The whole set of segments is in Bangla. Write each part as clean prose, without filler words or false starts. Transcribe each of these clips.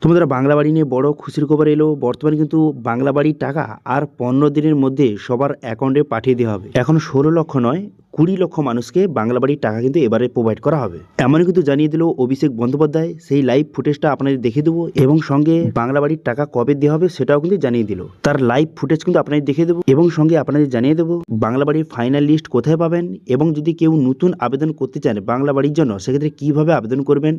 তোমাদের বাংলা বাড়ি নিয়ে বড় খুশির খবর এলো। বর্তমানে কিন্তু বাংলা বাড়ির টাকা আর 15 দিনের মধ্যে সবার অ্যাকাউন্টে পাঠিয়ে দেওয়া হবে। এখন 16 লক্ষ নয়, 20 লক্ষ মানুষকে বাংলা বাড়ির টাকা কিন্তু এবারে প্রোভাইড করা হবে। এমনই কিন্তু জানিয়ে দিল অভিষেক বন্দ্যোপাধ্যায়। সেই লাইভ ফুটেজটা আপনাদের দেখে দেবো এবং সঙ্গে বাংলা বাড়ির টাকা কবে দেওয়া হবে সেটাও কিন্তু জানিয়ে দিল। তার লাইভ ফুটেজ কিন্তু আপনাদের দেখে দেবো এবং সঙ্গে আপনাদের জানিয়ে দেবো বাংলা বাড়ির ফাইনাল লিস্ট কোথায় পাবেন এবং যদি কেউ নতুন আবেদন করতে চান বাংলা বাড়ির জন্য সেক্ষেত্রে কিভাবে আবেদন করবেন,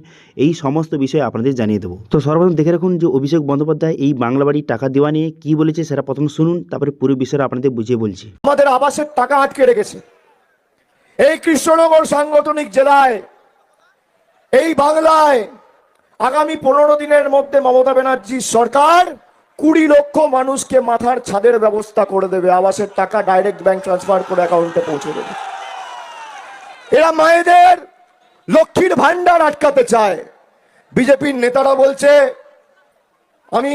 এই সমস্ত বিষয়ে আপনাদের জানিয়ে দেবো। তো সর্বপ্রথম দেখে রাখুন যে অভিষেক বন্দ্যোপাধ্যায় এই বাংলা বাড়ির টাকা দেওয়া নিয়ে কি বলেছে সেটা প্রথম শুনুন, তারপরে পুরো বিষয়টা আপনাদের বুঝিয়ে বলছি। আমাদের আবাসের টাকা আটকে রেখেছে এই কৃষ্ণনগর সাংগঠনিক জেলায়, এই বাংলায় আগামী 15 দিনের মধ্যে মমতা ব্যানার্জি সরকার 20 লক্ষ মানুষকে মাথার ছাদের ব্যবস্থা করে দেবে। আবাসের টাকা ডাইরেক্ট ব্যাংক ট্রান্সফার করে অ্যাকাউন্টে পৌঁছে দেবে। এরা মায়েদের লক্ষ্মীর ভান্ডার আটকাতে চায়। বিজেপির নেতারা বলছে আমি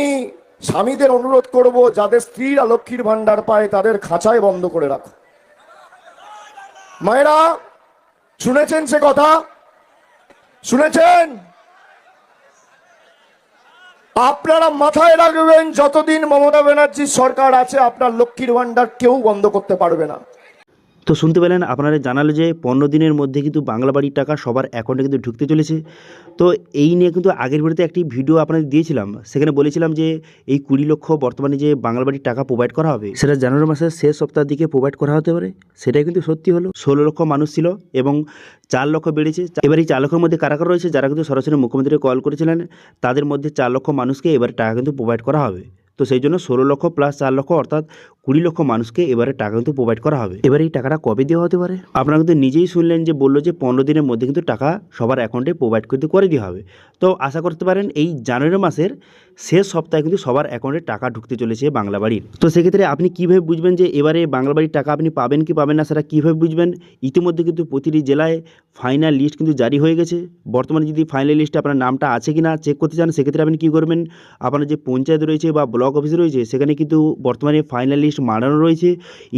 স্বামীদের অনুরোধ করব যাদের স্ত্রীরা লক্ষ্মীর ভান্ডার পায় তাদের খাঁচায় বন্ধ করে রাখো। মায়েরা শুনেছেন সে কথা? শুনেছেন? আপনারা মাথায় রাখবেন যতদিন মমতা ব্যানার্জির সরকার আছে আপনার লক্ষ্মীর ভান্ডার কেউ বন্ধ করতে পারবে না। তো শুনতে পেলেন, আপনারা জানালো যে 15 দিনের মধ্যে কিন্তু বাংলা বাড়ির টাকা সবার অ্যাকাউন্টে কিন্তু ঢুকতে চলেছে। তো এই নিয়ে কিন্তু আগের ভিডিওতে একটি ভিডিও আপনাদের দিয়েছিলাম, সেখানে বলেছিলাম যে এই 20 লক্ষ বর্তমানে যে বাংলা বাড়ির টাকা প্রোভাইড করা হবে সেটা জানুয়ারি মাসের শেষ সপ্তাহের দিকে প্রোভাইড করা হতে পারে। সেটাই কিন্তু সত্যি হলো। 16 লক্ষ মানুষ ছিল এবং 4 লক্ষ বেড়েছে। এবার এই 4 লক্ষের মধ্যে কারা কারা রয়েছে যারা কিন্তু সরাসরি মুখ্যমন্ত্রীকে কল করেছিলেন, তাদের মধ্যে 4 লক্ষ মানুষকে এবার টাকা কিন্তু প্রোভাইড করা হবে। তো সেই জন্য 16 লক্ষ প্লাস 4 লক্ষ অর্থাৎ 20 লক্ষ মানুষকে এবারে টাকা কিন্তু প্রোভাইড করা হবে। এবার এই টাকাটা কবে দেওয়া হতে পারে? আপনারা কিন্তু নিজেই শুনলেন যে বললো যে 15 দিনের মধ্যে কিন্তু টাকা সবার অ্যাকাউন্টে প্রোভাইড করতে করে দেওয়া হবে। তো আশা করতে পারেন এই জানুয়ারি মাসের শেষ সপ্তাহে কিন্তু সবার অ্যাকাউন্টে টাকা ঢুকতে চলেছে বাংলা বাড়ির। তো সেক্ষেত্রে আপনি কীভাবে বুঝবেন যে এবারে বাংলা বাড়ির টাকা আপনি পাবেন কি পাবেন না, সেটা কীভাবে বুঝবেন? ইতিমধ্যে কিন্তু প্রতিটি জেলায় ফাইনাল লিস্ট কিন্তু জারি হয়ে গেছে। বর্তমানে যদি ফাইনাল লিস্টে আপনার নামটা আছে কি না চেক করতে চান সেক্ষেত্রে আপনি কী করবেন, আপনার যে পঞ্চায়েত রয়েছে বা ব্লক অফিস রয়েছে সেখানে কিন্তু বর্তমানে ফাইনাল লিস্ট মারানো রয়েছে।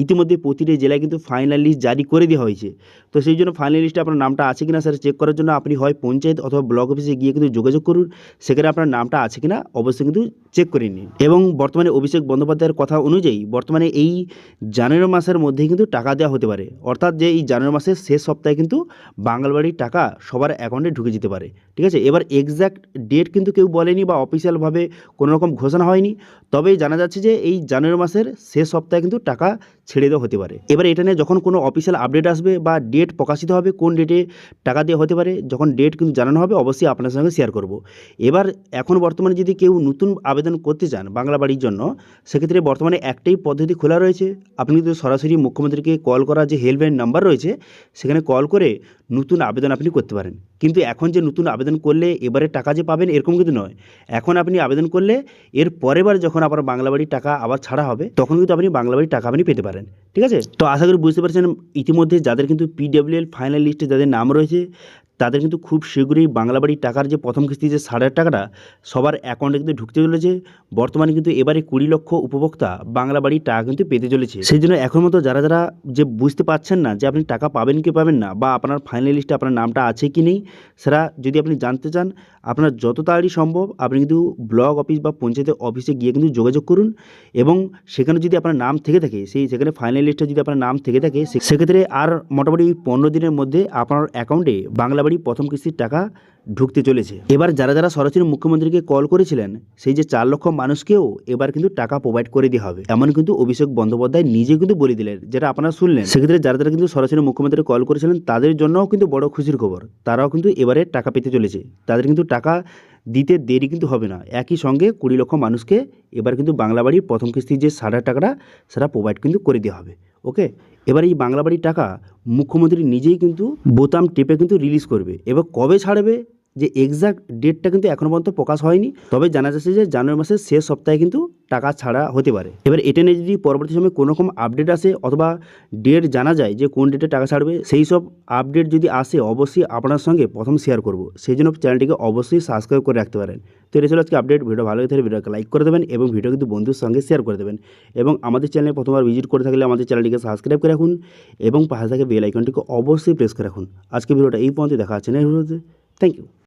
ইতিমধ্যে প্রতিটি জেলায় কিন্তু ফাইনাল লিস্ট জারি করে দেওয়া হয়েছে। তো সেই জন্য ফাইনাল লিস্টে আপনার নামটা আছে কিনা সেটা চেক করার জন্য আপনি হয় পঞ্চায়েত অথবা ব্লক অফিসে গিয়ে কিন্তু যোগাযোগ করুন, সেখানে আপনার নামটা আছে কিনা অবশ্যই কিন্তু চেক করে নিন। এবং বর্তমানে অভিষেক বন্দ্যোপাধ্যায়ের কথা অনুযায়ী বর্তমানে এই জানুয়ারি মাসের মধ্যেই কিন্তু টাকা দেওয়া হতে পারে, অর্থাৎ যে এই জানুয়ারি মাসের শেষ সপ্তাহে কিন্তু বাংলা বাড়ির টাকা সবার অ্যাকাউন্টে ঢুকে যেতে পারে। ঠিক আছে, এবার এক্স্যাক্ট ডেট কিন্তু কেউ বলেনি বা অফিসিয়ালভাবে কোনো রকম ঘোষণা হয়নি, তবে জানা যাচ্ছে যে এই জানুয়ারি মাসের শেষ সপ্তাহে কিন্তু টাকা ছেড়ে দেওয়া হতে পারে। এবার এটা নিয়ে যখন কোনো অফিসিয়াল আপডেট আসবে বা ডেট প্রকাশিত হবে কোন ডেটে টাকা দেওয়া হতে পারে, যখন ডেট কিন্তু জানানো হবে অবশ্যই আপনার সঙ্গে শেয়ার করব। এবার এখন বর্তমানে যদি কেউ নতুন আবেদন করতে চান বাংলা বাড়ির জন্য সেক্ষেত্রে বর্তমানে একটাই পদ্ধতি খোলা রয়েছে। আপনি কিন্তু সরাসরি মুখ্যমন্ত্রীকে কল করা যে হেল্পলাইন নাম্বার রয়েছে সেখানে কল করে নতুন আবেদন আপনি করতে পারেন। কিন্তু এখন যে নতুন আবেদন করলে এবারে টাকা যে পাবেন এরকম কিন্তু নয়। এখন আপনি আবেদন করলে এর পরের বার যখন আপনার বাংলা বাড়ির টাকা আবার ছাড়া হবে তখন কিন্তু আপনি বাংলা বাড়ির টাকা আপনি পেতে পারেন। ঠিক আছে, তো আশা করি বুঝতে পারছেন ইতিমধ্যে যাদের কিন্তু PWL ফাইনাল লিস্টে যাদের নাম রয়েছে তাদের কিন্তু খুব শীঘ্রই বাংলা বাড়ির টাকার যে প্রথম কিস্তি যে 7,500 টাকাটা সবার অ্যাকাউন্টে কিন্তু ঢুকতে চলেছে। বর্তমানে কিন্তু এবারে 20 লক্ষ উপভোক্তা বাংলা বাড়ির টাকা কিন্তু পেতে চলেছে। সেই জন্য এখন মতো যারা যারা যে বুঝতে পারছেন না যে আপনি টাকা পাবেন কি পাবেন না বা আপনার ফাইনাল লিস্টে আপনার নামটা আছে কি নেই, সেটা যদি আপনি জানতে চান আপনার যত তাড়াতাড়ি সম্ভব আপনি কিন্তু ব্লক অফিস বা পঞ্চায়েতের অফিসে গিয়ে কিন্তু যোগাযোগ করুন এবং সেখানে যদি আপনার নাম থেকে থাকে সেখানে ফাইনাল লিস্টে যদি আপনার নাম থেকে থাকে সেক্ষেত্রে আর মোটামুটি 15 দিনের মধ্যে আপনার অ্যাকাউন্টে বাংলা বাড়ি প্রথম কিস্তির টাকা ঢুকতে চলেছে। এবার যারা যারা সরাসরি মুখ্যমন্ত্রীকে কল করেছিলেন সেই যে 4 লক্ষ মানুষকেও এবার কিন্তু টাকা প্রোভাইড করে দেওয়া হবে, এমন কিন্তু অভিষেক বন্দ্যোপাধ্যায় নিজে কিন্তু বলে দিলেন, যেটা আপনারা শুনলেন। সেক্ষেত্রে যারা যারা কিন্তু সরাসরি মুখ্যমন্ত্রী কল করেছিলেন তাদের জন্যও কিন্তু বড় খুশির খবর, তারাও কিন্তু এবারে টাকা পেতে চলেছে। তাদের কিন্তু টাকা দিতে দেরি কিন্তু হবে না। একই সঙ্গে 20 লক্ষ মানুষকে এবার কিন্তু বাংলা বাড়ির প্রথম কিস্তির যে 7,500 টাকাটা সেটা প্রোভাইড কিন্তু করে দেওয়া হবে। ওকে, এবার এই বাংলা বাড়ির টাকা মুখ্যমন্ত্রী নিজেই কিন্তু বোতাম টেপে কিন্তু রিলিজ করবে। এবার কবে ছাড়বে যে এক্স্যাক্ট ডেটটা কিন্তু এখনও পর্যন্ত প্রকাশ হয়নি, তবে জানা যাচ্ছে যে জানুয়ারি মাসের শেষ সপ্তাহে কিন্তু টাকা ছাড়া হতে পারে। এবার এটা নিয়ে যদি পরবর্তী সময়ে কোনো রকম আপডেট আসে অথবা ডেট জানা যায় যে কোন ডেটে টাকা ছাড়বে, সেই সব আপডেট যদি আসে অবশ্যই আপনার সঙ্গে প্রথম শেয়ার করব। সেই জন্য চ্যানেলটিকে অবশ্যই সাবস্ক্রাইব করে রাখতে পারেন। তো এটা ছিল আজকে আপডেট। ভিডিও ভালো লাগে ভিডিওকে লাইক করে দেবেন এবং ভিডিও কিন্তু বন্ধুর সঙ্গে শেয়ার করে দেবেন এবং আমাদের চ্যানেলে প্রথমবার ভিজিট করে থাকলে আমাদের চ্যানেলটিকে সাবস্ক্রাইব করে রাখুন এবং পাশে থাকা বেল আইকনটিকে অবশ্যই প্রেস করে রাখুন। আজকে ভিডিওটা এই পর্যন্ত দেখা হচ্ছে নেক্সট ভিডিওতে। Thank you.